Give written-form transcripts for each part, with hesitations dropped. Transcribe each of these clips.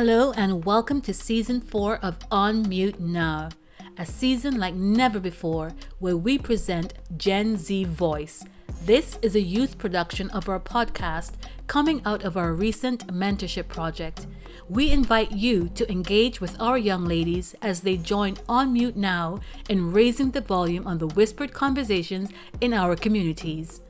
Hello and welcome to season 4 of On Mute Now, a season like never before where we present Gen Z Voice. This is a youth production of our podcast coming out of our recent mentorship project. We invite you to engage with our young ladies as they join On Mute Now in raising the volume on the whispered conversations in our communities.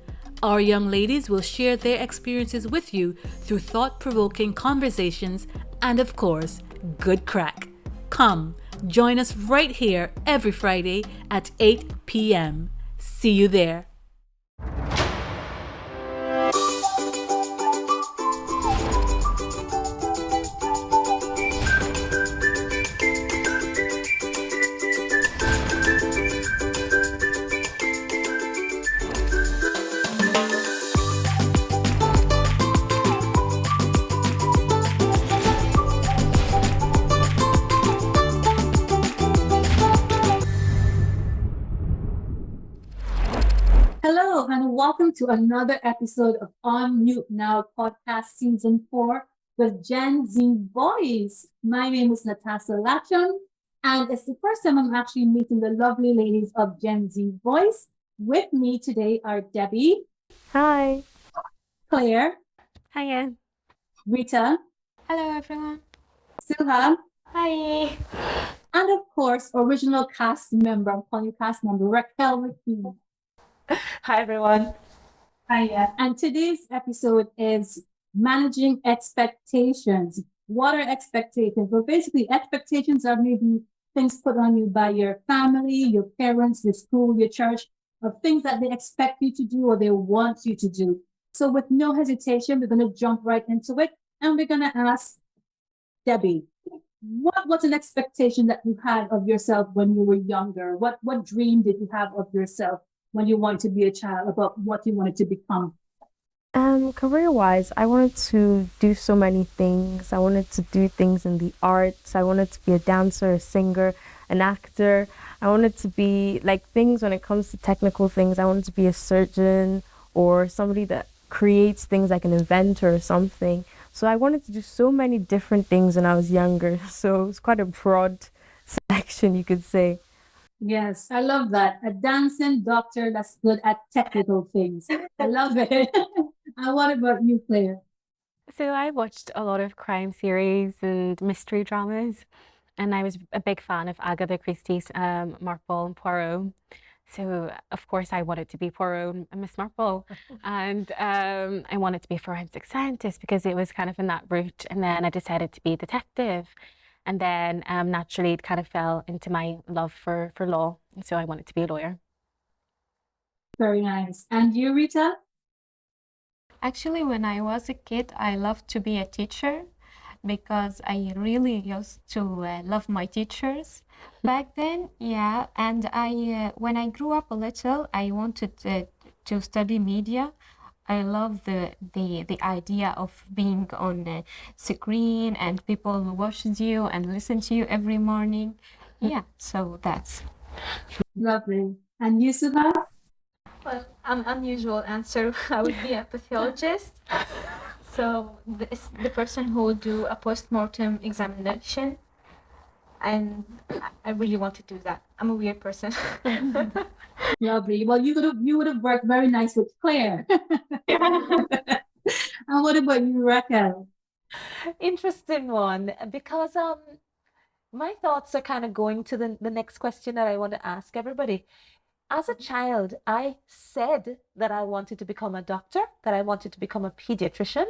Our young ladies will share their experiences with you through thought-provoking conversations and, of course, good crack. Come, join us right here every Friday at 8 p.m. See you there. Hello, and welcome to another episode of On Mute Now podcast season 4 with Gen Z Voice. My name is Natasha Lachon, and it's the first time I'm actually meeting the lovely ladies of Gen Z Voice. With me today are Debbie. Hi. Claire. Hiya. Rita. Hello, everyone. Suha. Hi. And of course, original cast member, I'm calling you cast member, Raquel McKee. Hi, everyone. Hiya. And today's episode is managing expectations. What are expectations? Well, basically, expectations are maybe things put on you by your family, your parents, your school, your church, of things that they expect you to do or they want you to do. So with no hesitation, we're going to jump right into it. And we're going to ask Debbie, what was an expectation that you had of yourself when you were younger? What dream did you have of yourself when you wanted to be a child, about what you wanted to become? Career-wise, I wanted to do so many things. I wanted to do things in the arts. I wanted to be a dancer, a singer, an actor. I wanted to be like things when it comes to technical things. I wanted to be a surgeon or somebody that creates things like an inventor or something. So I wanted to do so many different things when I was younger. So it was quite a broad selection, you could say. Yes, I love that. A dancing doctor that's good at technical things. I love it. And what about you, Claire? So I watched a lot of crime series and mystery dramas, and I was a big fan of Agatha Christie's Marple and Poirot. So of course I wanted to be Poirot and Miss Marple, and I wanted to be a forensic scientist because it was kind of in that route. And then I decided to be a detective, and then naturally it kind of fell into my love for law. So I wanted to be a lawyer. Very nice. And you, Rita? Actually, when I was a kid, I loved to be a teacher because I really used to love my teachers back then. Yeah, and when I grew up a little, I wanted to study media. I love the idea of being on the screen and people watches you and listen to you every morning. Yeah, so that's. Lovely. And you, Suha? Well, an unusual answer. I would be a pathologist. So the person who would do a post-mortem examination, and I really want to do that. I'm a weird person. Lovely. Well, you would have worked very nice with Claire. And what about you, Raquel? Interesting one, because my thoughts are kind of going to the next question that I want to ask everybody. As a child, I said that I wanted to become a doctor, that I wanted to become a pediatrician,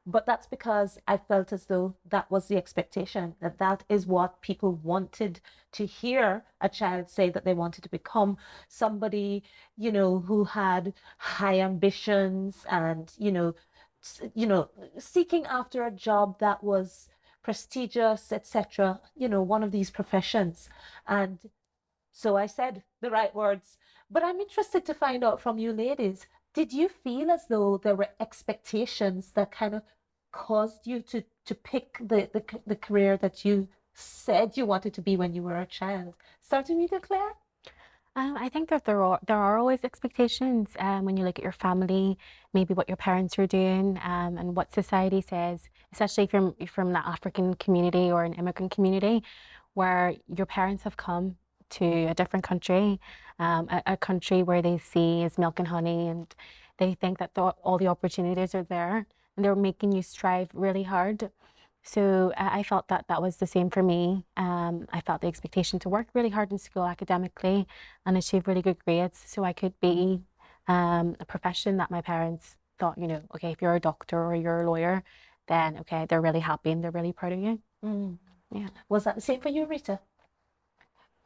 but that's because I felt as though that was the expectation, that that is what people wanted to hear a child say, that they wanted to become somebody, who had high ambitions and, seeking after a job that was prestigious, etc., one of these professions. And so I said the right words. But I'm interested to find out from you ladies, did you feel as though there were expectations that kind of caused you to pick the career that you said you wanted to be when you were a child? Starting with you, Claire? I think that there are always expectations when you look at your family, maybe what your parents are doing, and what society says, especially from the African community or an immigrant community, where your parents have come to a different country, a country where they see is milk and honey, and they think that all the opportunities are there, and they're making you strive really hard. So I felt that that was the same for me. I felt the expectation to work really hard in school academically and achieve really good grades so I could be a profession that my parents thought, okay, if you're a doctor or you're a lawyer, then okay, they're really happy and they're really proud of you. Yeah. Was that the same for you, Rita?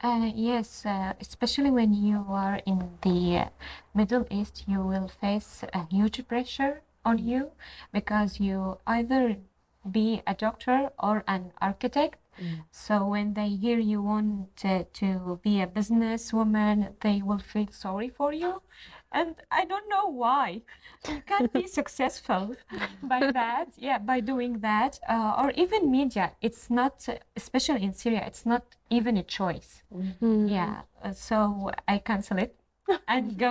Yes, especially when you are in the Middle East, you will face a huge pressure on you because you either be a doctor or an architect. So when they hear you want to be a businesswoman, they will feel sorry for you. And I don't know why. You can't be successful by that, yeah, by doing that. Or even media, it's not, especially in Syria, it's not even a choice. Yeah, so I cancel it and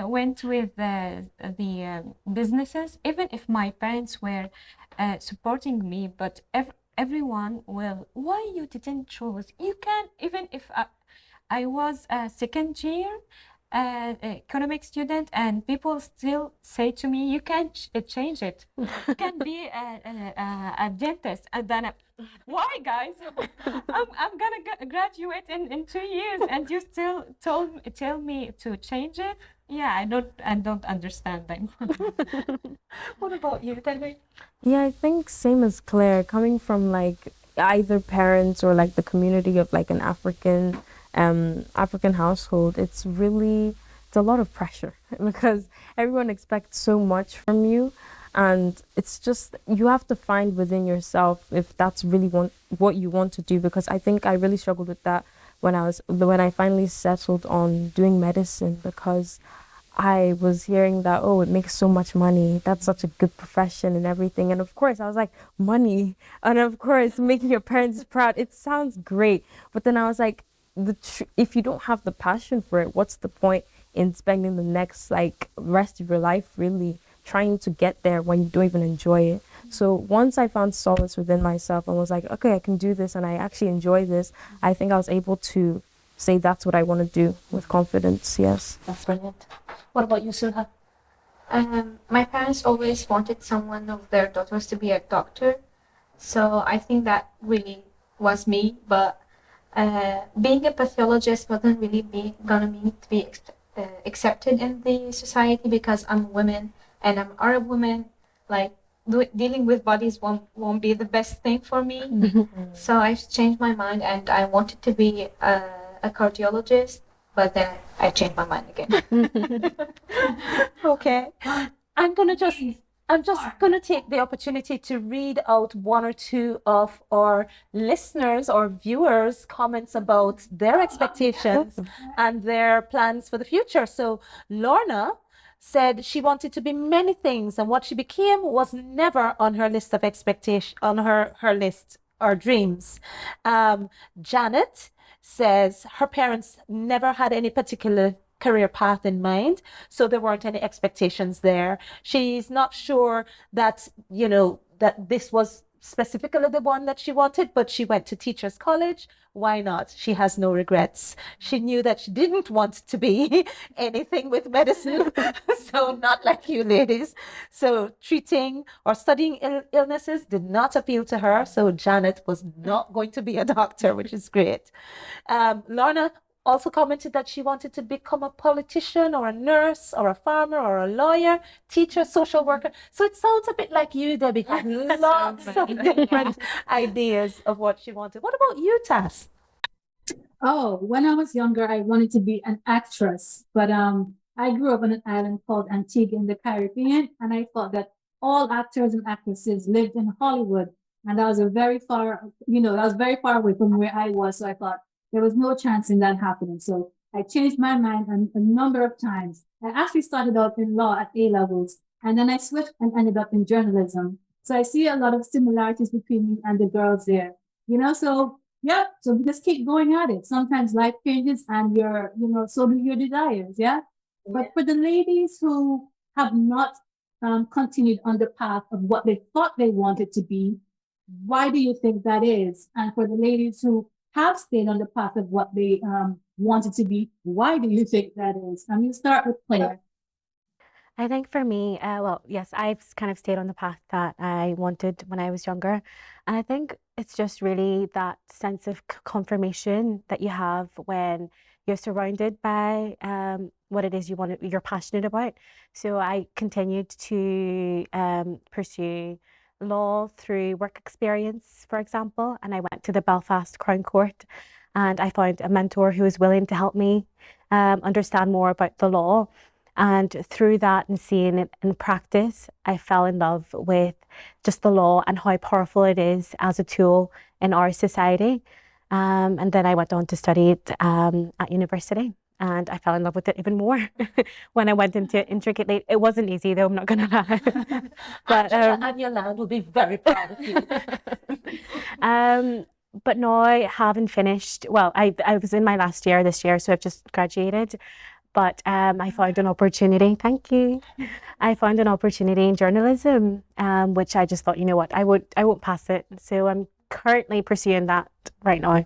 went with the businesses, even if my parents were supporting me, but everyone will, why you didn't choose? You can, even if I was a second year economic student, and people still say to me, you can't change it. You can be a dentist. And then, why, guys? I'm gonna graduate in 2 years, and you still tell me to change it? Yeah, I don't understand them. What about you, Henry? Yeah, I think same as Claire, coming from like either parents or like the community of like an African household, it's a lot of pressure because everyone expects so much from you, and it's just you have to find within yourself if that's really what you want to do. Because I think I really struggled with that when I finally settled on doing medicine, because I was hearing that, oh, it makes so much money. That's such a good profession and everything. And of course, I was like, money. And of course, making your parents proud. It sounds great. But then I was like, if you don't have the passion for it, what's the point in spending the next like rest of your life really trying to get there when you don't even enjoy it? So once I found solace within myself and was like, okay, I can do this and I actually enjoy this, I think I was able to say that's what I want to do with confidence. Yes. That's brilliant. What about you, Suha? My parents always wanted someone of their daughters to be a doctor, so I think that really was me. But being a pathologist wasn't really gonna mean to be accepted in the society because I'm a woman and I'm Arab woman. Like dealing with bodies won't be the best thing for me. So I changed my mind and I wanted to be a cardiologist, but then I changed my mind again. Okay. I'm just gonna take the opportunity to read out one or two of our listeners or viewers' comments about their expectations and their plans for the future. So Lorna said she wanted to be many things, and what she became was never on her list of expectation, on her list or dreams. Janet says her parents never had any particular career path in mind, so there weren't any expectations there. She's not sure that, that this was specifically the one that she wanted, but she went to teachers college. Why not? She has no regrets. She knew that she didn't want to be anything with medicine, so not like you ladies. So treating or studying illnesses did not appeal to her, so Janet was not going to be a doctor, which is great. Lorna also commented that she wanted to become a politician or a nurse or a farmer or a lawyer, teacher, social worker. So it sounds a bit like you, Debbie, had lots of different ideas of what she wanted. What about you, Tass? Oh, when I was younger, I wanted to be an actress, but I grew up on an island called Antigua in the Caribbean, and I thought that all actors and actresses lived in Hollywood, and that was very far away from where I was. So I thought there was no chance in that happening. So I changed my mind a number of times. I actually started out in law at A levels, and then I switched and ended up in journalism. So I see a lot of similarities between me and the girls there. So Yep. So just keep going at it. Sometimes life changes and so do your desires. Yeah. But for the ladies who have not continued on the path of what they thought they wanted to be, why do you think that is? And for the ladies who have stayed on the path of what they wanted to be, why do you think that is? I'm going to start with Claire. I think for me, well, yes, I've kind of stayed on the path that I wanted when I was younger. And I think it's just really that sense of confirmation that you have when you're surrounded by what it is you're passionate about. So I continued to pursue law through work experience, for example, and I went to the Belfast Crown Court and I found a mentor who was willing to help me understand more about the law. And through that and seeing it in practice, I fell in love with just the law and how powerful it is as a tool in our society. And then I went on to study it at university. And I fell in love with it even more when I went into it intricately. It wasn't easy, though, I'm not going to lie. But Anya Land will be very proud of you. But now I haven't finished. Well, I was in my last year this year, so I've just graduated. But I found an opportunity. Thank you. I found an opportunity in journalism, which I just thought, you know what, I won't pass it. So I'm currently pursuing that right now.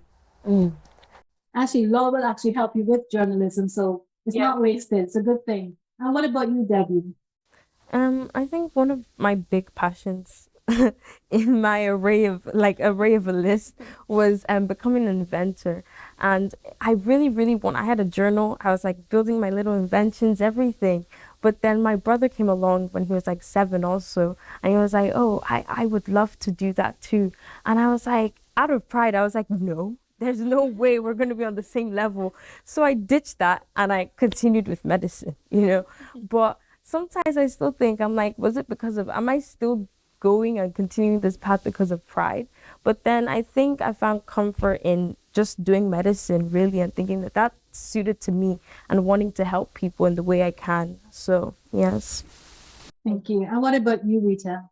Actually, law will actually help you with journalism, so it's not wasted. It's a good thing. And what about you, Debbie? I think one of my big passions in my array of a list was becoming an inventor. And I really want, I had a journal. I was like building my little inventions, everything. But then my brother came along when he was like 7 also. And he was like, oh, I would love to do that too. And I was like, out of pride, I was like, no, there's no way we're going to be on the same level. So I ditched that and I continued with medicine, But sometimes I still think, I'm like, was it because of, am I still going and continuing this path because of pride? But then I think I found comfort in just doing medicine really and thinking that that's suited to me and wanting to help people in the way I can. So, yes. Thank you. And what about you, Rita?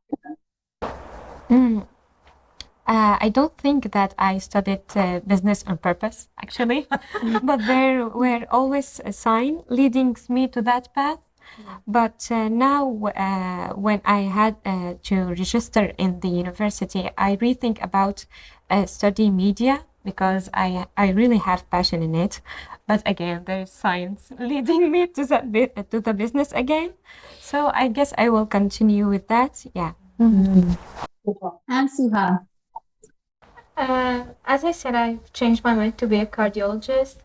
I don't think that I studied business on purpose, actually, but there were always a sign leading me to that path. But now, when I had to register in the university, I rethink about study media because I really have passion in it. But again, there's science leading me to to the business again. So I guess I will continue with that. Yeah. And Suha. As I said, I've changed my mind to be a cardiologist.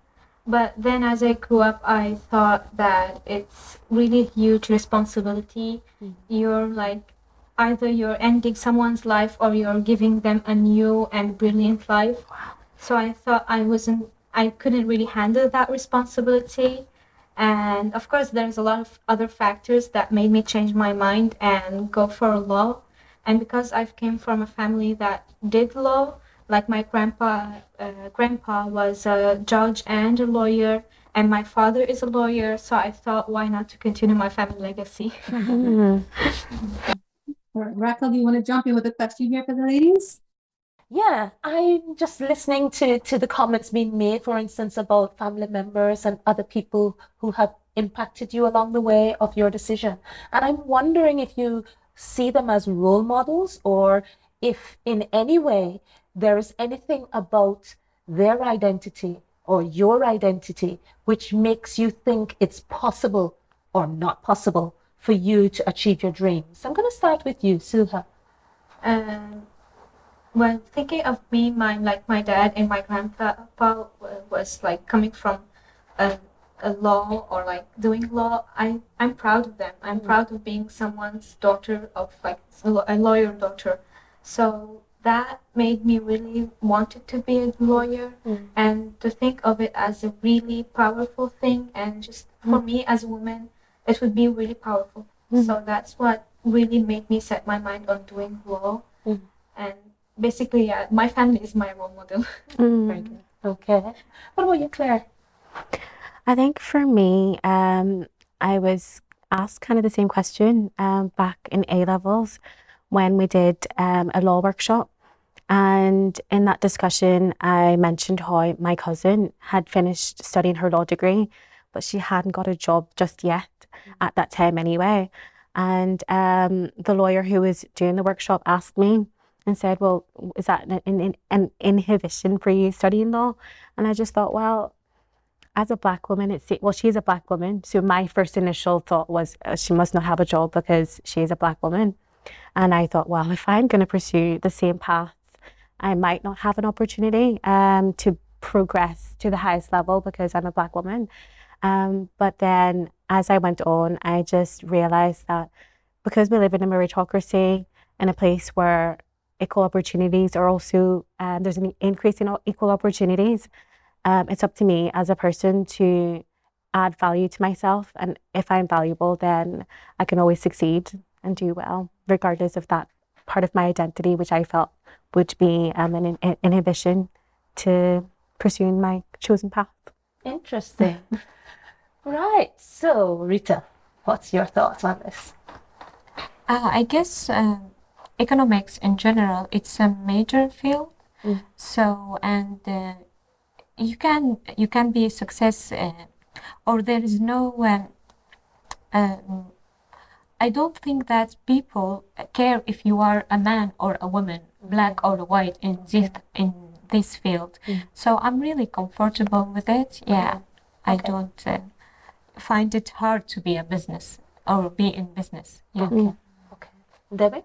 But then as I grew up, I thought that it's really huge responsibility. You're like, either you're ending someone's life or you're giving them a new and brilliant life. So I thought I couldn't really handle that responsibility. And of course, there's a lot of other factors that made me change my mind and go for law. And because I've came from a family that did law, like my grandpa was a judge and a lawyer, and my father is a lawyer, so I thought, why not to continue my family legacy? Raquel, do you want to jump in with a question here for the ladies? Yeah, I'm just listening to the comments being made, for instance, about family members and other people who have impacted you along the way of your decision. And I'm wondering if you see them as role models or if in any way there is anything about their identity or your identity which makes you think it's possible or not possible for you to achieve your dreams. I'm going to start with you, Suha. Well, thinking of me, my dad and my grandpa was like coming from a, a law or like doing law. I'm proud of them. I'm proud of being someone's daughter of like a lawyer daughter. So that made me really wanted to be a lawyer and to think of it as a really powerful thing. And just for me as a woman, it would be really powerful. So that's what really made me set my mind on doing law. And basically, yeah, my family is my role model. Very good. Okay. What about you, Claire? I think for me, I was asked kind of the same question back in A levels when we did a law workshop. And in that discussion, I mentioned how my cousin had finished studying her law degree, but she hadn't got a job just yet at that time anyway. And the lawyer who was doing the workshop asked me and said, well, is that an inhibition for you studying law? And I just thought, well, as a black woman, she's a black woman. So my first initial thought was she must not have a job because she's a black woman. And I thought, well, if I'm going to pursue the same path, I might not have an opportunity to progress to the highest level because I'm a black woman. But then as I went on, I just realized that because we live in a meritocracy, in a place where equal opportunities are also, there's an increase in equal opportunities, it's up to me as a person to add value to myself. And if I'm valuable, then I can always succeed and do well, regardless of that part of my identity, which I felt would be an inhibition to pursuing my chosen path. Interesting. Right. So, Rita, what's your thoughts on this? I guess economics in general, it's a major field. So, and you can be a success, or there is no. I don't think that people care if you are a man or a woman, black or white in this field. So I'm really comfortable with it. Yeah, I don't find it hard to be a business or be in business. Yeah. Okay. Debbie?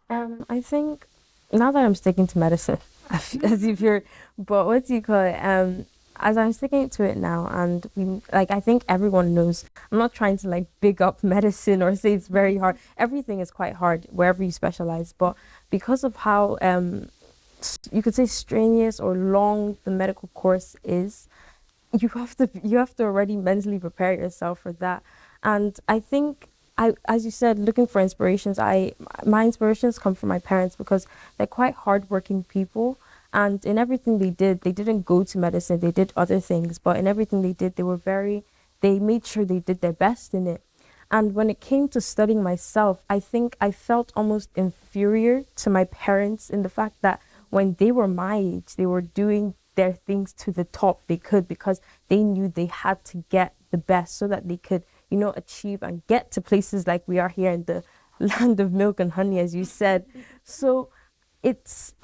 I think now that I'm sticking to medicine, as if you're, but what do you call it? As I'm sticking to it now, and I think everyone knows. I'm not trying to like big up medicine or say it's very hard. Everything is quite hard wherever you specialize, but because of how you could say strenuous or long the medical course is, you have to already mentally prepare yourself for that. And I think as you said, looking for inspirations, my inspirations come from my parents because they're quite hardworking people. And in everything they did, they didn't go to medicine, they did other things, but in everything they did, they made sure they did their best in it. And when it came to studying myself, I think I felt almost inferior to my parents in the fact that when they were my age, they were doing their things to the top they could because they knew they had to get the best so that they could, achieve and get to places like we are here in the land of milk and honey, as you said. So it's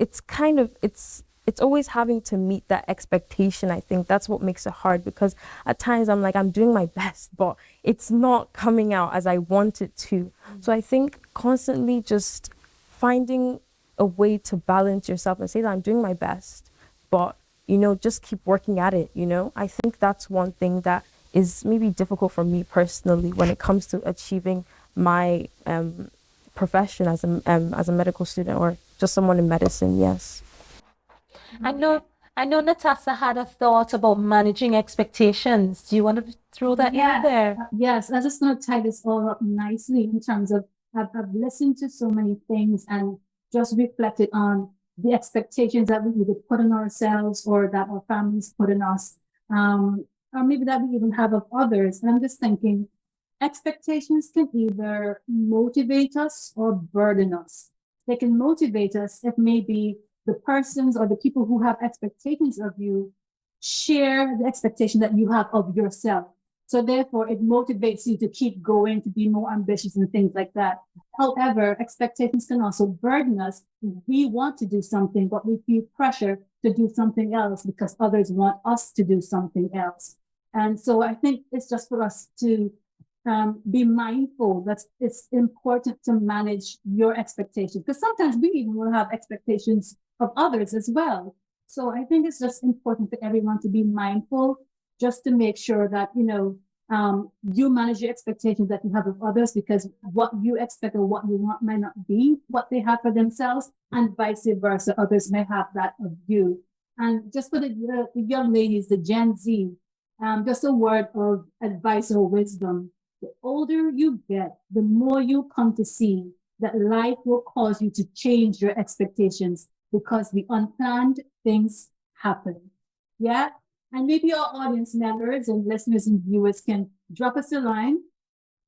always having to meet that expectation. I think that's what makes it hard because at times I'm like, I'm doing my best, but it's not coming out as I want it to. So I think constantly just finding a way to balance yourself and say that I'm doing my best, but just keep working at it. I think that's one thing that is maybe difficult for me personally when it comes to achieving my profession as a medical student or just someone in medicine. Yes. I know Natasha had a thought about managing expectations. Do you want to throw that in there? Yes, I just going to tie this all up nicely in terms of I've listened to so many things and just reflected on the expectations that we either put on ourselves or that our families put on us, or maybe that we even have of others. And I'm just thinking, expectations can either motivate us or burden us. They can motivate us if maybe the persons or the people who have expectations of you share the expectation that you have of yourself. So therefore, it motivates you to keep going, to be more ambitious and things like that. However, expectations can also burden us. We want to do something, but we feel pressure to do something else because others want us to do something else. And so I think it's just for us to be mindful that it's important to manage your expectations because sometimes we even will have expectations of others as well. So I think it's just important for everyone to be mindful just to make sure that, you manage your expectations that you have of others because what you expect or what you want might not be what they have for themselves and vice versa. Others may have that of you. And just for the young ladies, the Gen Z, just a word of advice or wisdom. The older you get, the more you come to see that life will cause you to change your expectations because the unplanned things happen. Yeah. And maybe our audience members and listeners and viewers can drop us a line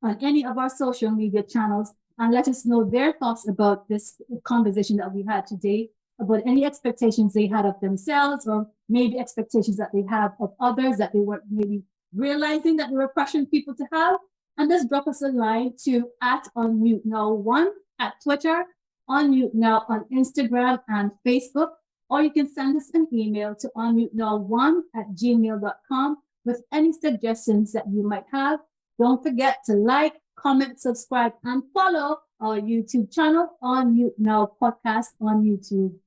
on any of our social media channels and let us know their thoughts about this conversation that we had today. about any expectations they had of themselves, or maybe expectations that they have of others that they weren't maybe realizing that they were pressuring people to have. And just drop us a line to @onmutenow1 at Twitter, onmutenow on Instagram and Facebook, or you can send us an email to onmutenow1@gmail.com with any suggestions that you might have. Don't forget to like, comment, subscribe, and follow our YouTube channel, On Mute Now Podcast on YouTube.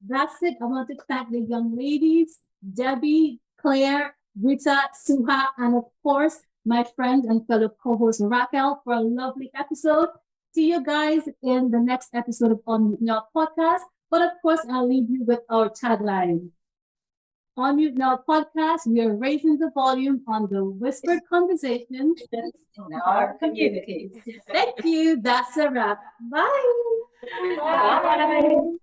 That's it. I want to thank the young ladies, Debbie, Claire, Rita, Suha, and of course, my friend and fellow co-host Raquel for a lovely episode. See you guys in the next episode of On Mute Now Podcast. But of course, I'll leave you with our tagline. On Mute Now Podcast, we are raising the volume on the whispered conversations in our communities. Thank you. That's a wrap. Bye. Bye.